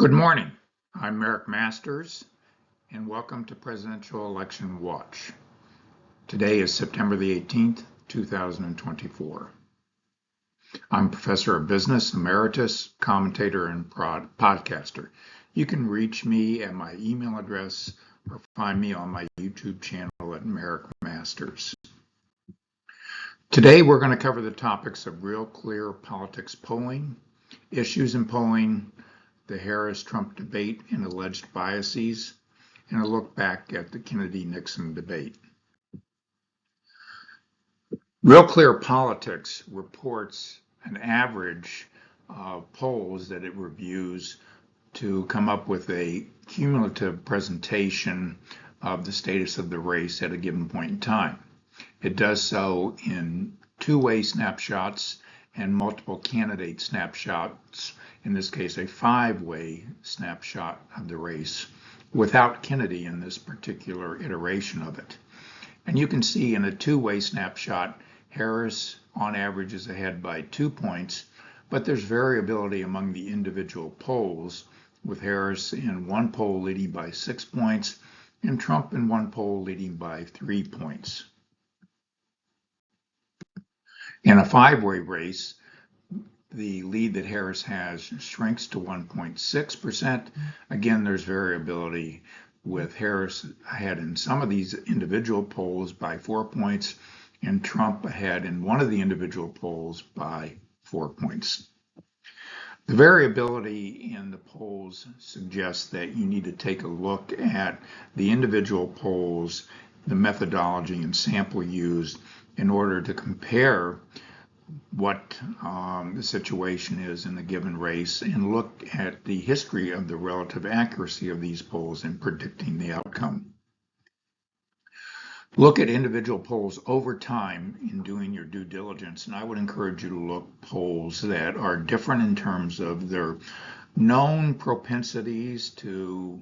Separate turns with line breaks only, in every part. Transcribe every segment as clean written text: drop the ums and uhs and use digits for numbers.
Good morning. I'm Eric Masters, and welcome to Presidential Election Watch. Today is September the 18th, 2024. I'm Professor of Business, Emeritus, commentator, and podcaster. You can reach me at my email address or find me on my YouTube channel at Eric Masters. Today we're going to cover the topics of Real Clear Politics polling, issues in polling, the Harris-Trump debate and alleged biases, and a look back at the Kennedy Nixon debate. Real Clear Politics reports an average of polls that it reviews to come up with a cumulative presentation of the status of the race at a given point in time. It does so in two-way snapshots and multiple candidate snapshots, in this case a five-way snapshot of the race, without Kennedy in this particular iteration of it. And you can see in a two-way snapshot, Harris on average is ahead by 2 points, but there's variability among the individual polls, with Harris in one poll leading by 6 points and Trump in one poll leading by 3 points. In a five-way race, the lead that Harris has shrinks to 1.6%. Again, there's variability, with Harris ahead in some of these individual polls by 4 points and Trump ahead in one of the individual polls by 4 points. The variability in the polls suggests that you need to take a look at the individual polls, the methodology and sample used in order to compare what the situation is in a given race and look at the history of the relative accuracy of these polls in predicting the outcome. Look at individual polls over time in doing your due diligence, and I would encourage you to look at polls that are different in terms of their known propensities to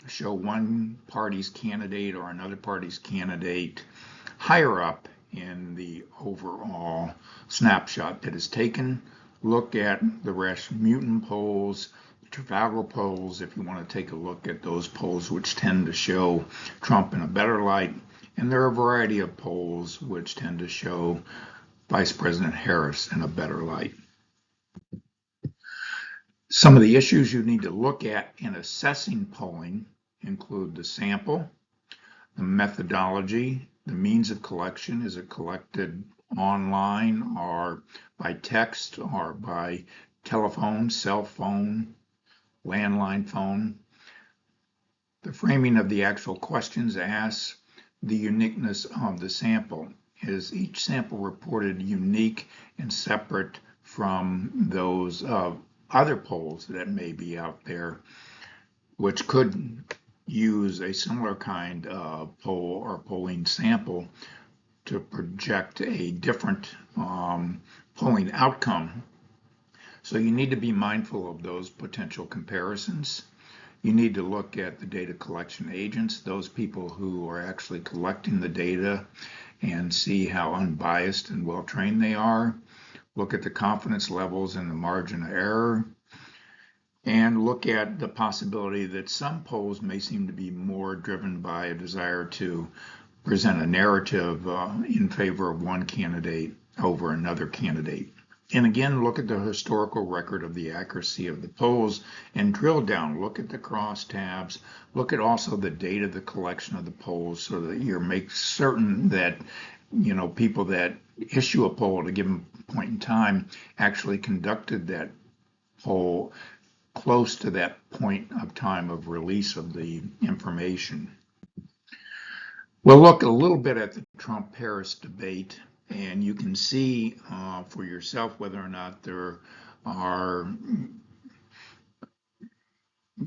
show one party's candidate or another party's candidate higher up in the overall snapshot that is taken. Look at the Rasmussen polls, Trafalgar polls, if you want to take a look at those polls which tend to show Trump in a better light. And there are a variety of polls which tend to show Vice President Harris in a better light. Some of the issues you need to look at in assessing polling include the sample, the methodology, the means of collection. Is it collected online or by text or by telephone, cell phone, landline phone? The framing of the actual questions asked, the uniqueness of the sample. Is each sample reported unique and separate from those other polls that may be out there, which could use a similar kind of poll or polling sample to project a different polling outcome? So you need to be mindful of those potential comparisons. You need to look at the data collection agents, those people who are actually collecting the data, and see how unbiased and well-trained they are. Look at the confidence levels and the margin of error. And look at the possibility that some polls may seem to be more driven by a desire to present a narrative in favor of one candidate over another candidate. And again, look at the historical record of the accuracy of the polls and drill down. Look at the crosstabs. Look at also the date of the collection of the polls so that you make certain that people that issue a poll at a given point in time actually conducted that poll close to that point of time of release of the information. We'll look a little bit at the Trump-Harris debate, and you can see for yourself whether or not there are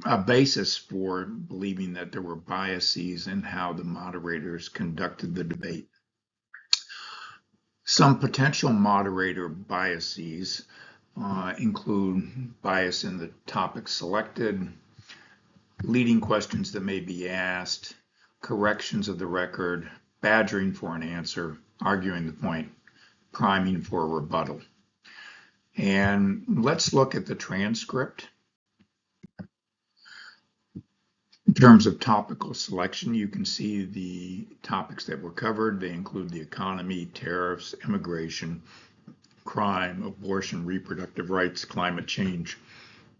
a basis for believing that there were biases in how the moderators conducted the debate. Some potential moderator biases include bias in the topic selected, leading questions that may be asked, corrections of the record, badgering for an answer, arguing the point, priming for a rebuttal. And let's look at the transcript. In terms of topical selection, you can see the topics that were covered. They include the economy, tariffs, immigration, crime, abortion, reproductive rights, climate change,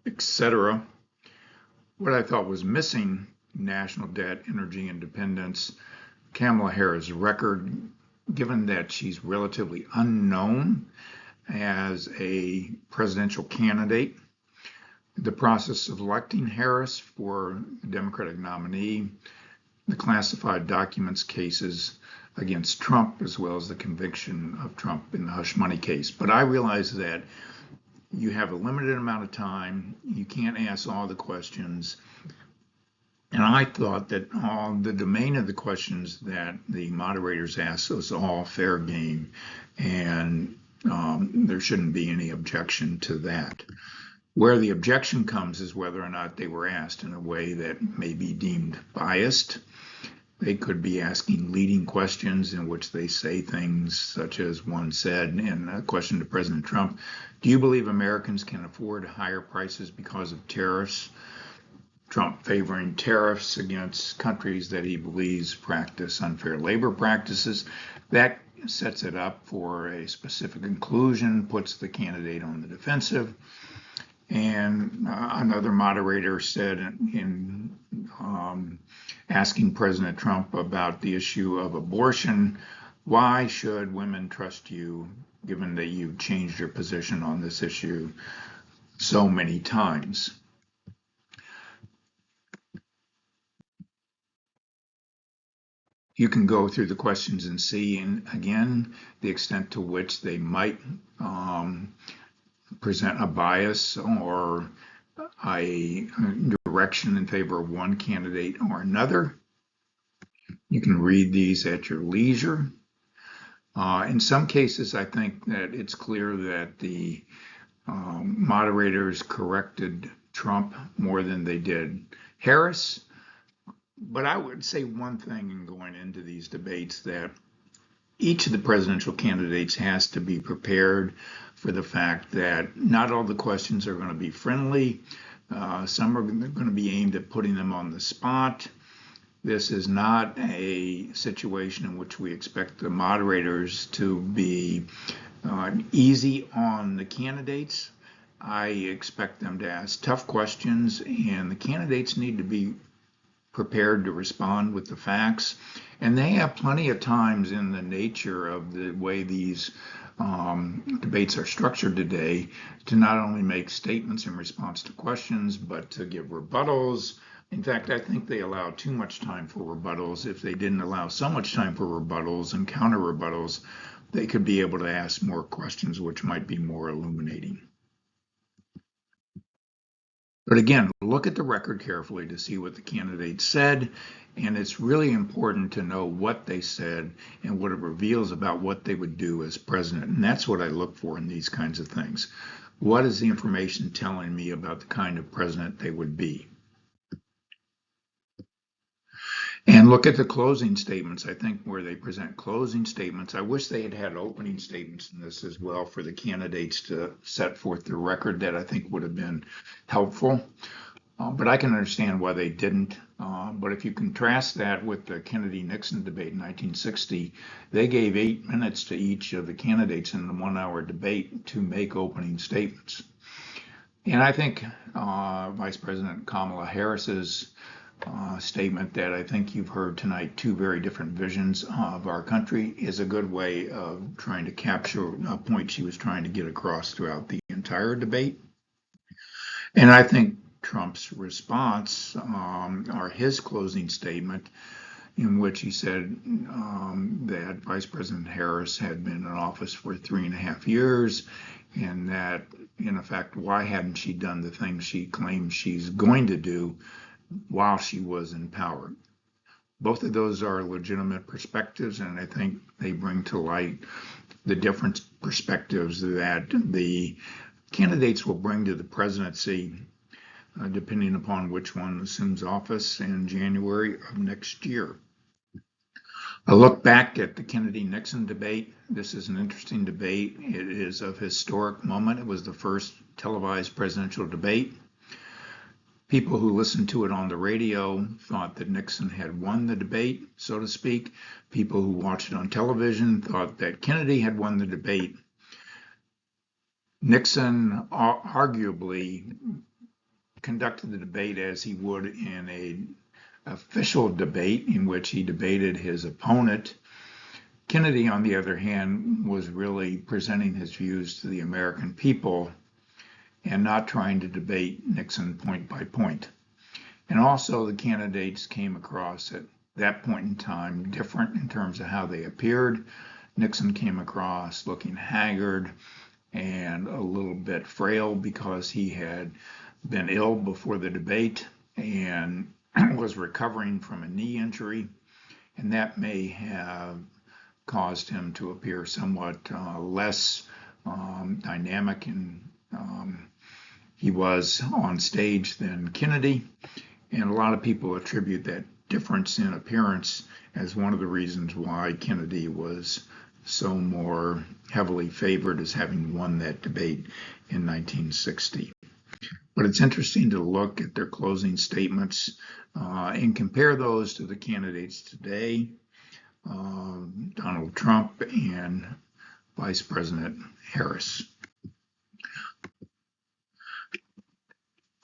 etc. What I thought was missing: national debt, energy independence, Kamala Harris' record, given that she's relatively unknown as a presidential candidate, the process of electing Harris for the Democratic nominee, the classified documents cases against Trump, as well as the conviction of Trump in the hush money case. But I realize that you have a limited amount of time. You can't ask all the questions. And I thought that the domain of the questions that the moderators asked was all fair game, and there shouldn't be any objection to that. Where the objection comes is whether or not they were asked in a way that may be deemed biased. They could be asking leading questions in which they say things such as one said in a question to President Trump: do you believe Americans can afford higher prices because of tariffs? Trump favoring tariffs against countries that he believes practice unfair labor practices. That sets it up for a specific conclusion, puts the candidate on the defensive. And another moderator said in asking President Trump about the issue of abortion, why should women trust you given that you've changed your position on this issue so many times? You can go through the questions and see, and again, the extent to which they might present a bias or a direction in favor of one candidate or another. You can read these at your leisure. In some cases, I think that it's clear that the moderators corrected Trump more than they did Harris. But I would say one thing in going into these debates, that each of the presidential candidates has to be prepared for the fact that not all the questions are going to be friendly. Some are going to be aimed at putting them on the spot. This is not a situation in which we expect the moderators to be easy on the candidates. I expect them to ask tough questions, and the candidates need to be prepared to respond with the facts. And they have plenty of times, in the nature of the way these debates are structured today, to not only make statements in response to questions, but to give rebuttals. In fact, I think they allow too much time for rebuttals. If they didn't allow so much time for rebuttals and counter rebuttals, they could be able to ask more questions, which might be more illuminating. But again, look at the record carefully to see what the candidates said, and it's really important to know what they said and what it reveals about what they would do as president. And that's what I look for in these kinds of things. What is the information telling me about the kind of president they would be? And look at the closing statements. I think where they present closing statements, I wish they had had opening statements in this as well for the candidates to set forth the record. That I think would have been helpful. But I can understand why they didn't. But if you contrast that with the Kennedy Nixon debate in 1960, they gave 8 minutes to each of the candidates in the 1-hour debate to make opening statements. And I think Vice President Kamala Harris's statement that I think you've heard tonight, two very different visions of our country, is a good way of trying to capture a point she was trying to get across throughout the entire debate. And I think Trump's response, or his closing statement, in which he said that Vice President Harris had been in office for 3.5 years, and that, in effect, why hadn't she done the things she claims she's going to do while she was in power? Both of those are legitimate perspectives, and I think they bring to light the different perspectives that the candidates will bring to the presidency, depending upon which one assumes office in January of next year. A look back at the Kennedy Nixon debate. This is an interesting debate. It is of historic moment. It was the first televised presidential debate. People who listened to it on the radio thought that Nixon had won the debate, so to speak. People who watched it on television thought that Kennedy had won the debate. Nixon arguably conducted the debate as he would in an official debate in which he debated his opponent. Kennedy, on the other hand, was really presenting his views to the American people and not trying to debate Nixon point by point. And also the candidates came across at that point in time different in terms of how they appeared. Nixon came across looking haggard and a little bit frail because he had been ill before the debate and was recovering from a knee injury, and that may have caused him to appear somewhat less dynamic and he was on stage than Kennedy, and a lot of people attribute that difference in appearance as one of the reasons why Kennedy was so more heavily favored as having won that debate in 1960. But it's interesting to look at their closing statements and compare those to the candidates today, Donald Trump and Vice President Harris.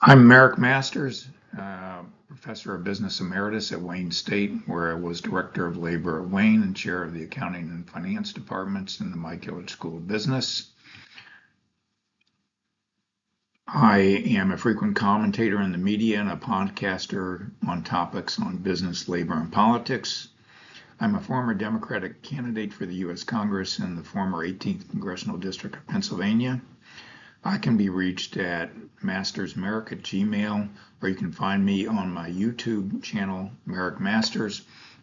I'm Merrick Masters, Professor of Business Emeritus at Wayne State, where I was Director of Labor at Wayne and Chair of the Accounting and Finance Departments in the Mike Hillard School of Business. I am a frequent commentator in the media and a podcaster on topics on business, labor, and politics. I'm a former Democratic candidate for the U.S. Congress in the former 18th Congressional District of Pennsylvania. I can be reached at mastersmerrick@gmail.com, or you can find me on my YouTube channel, Merrick Masters.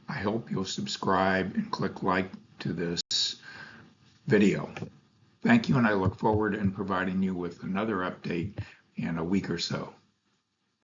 I hope you'll subscribe and click like to this video. Thank you, and I look forward to providing you with another update in a week or so.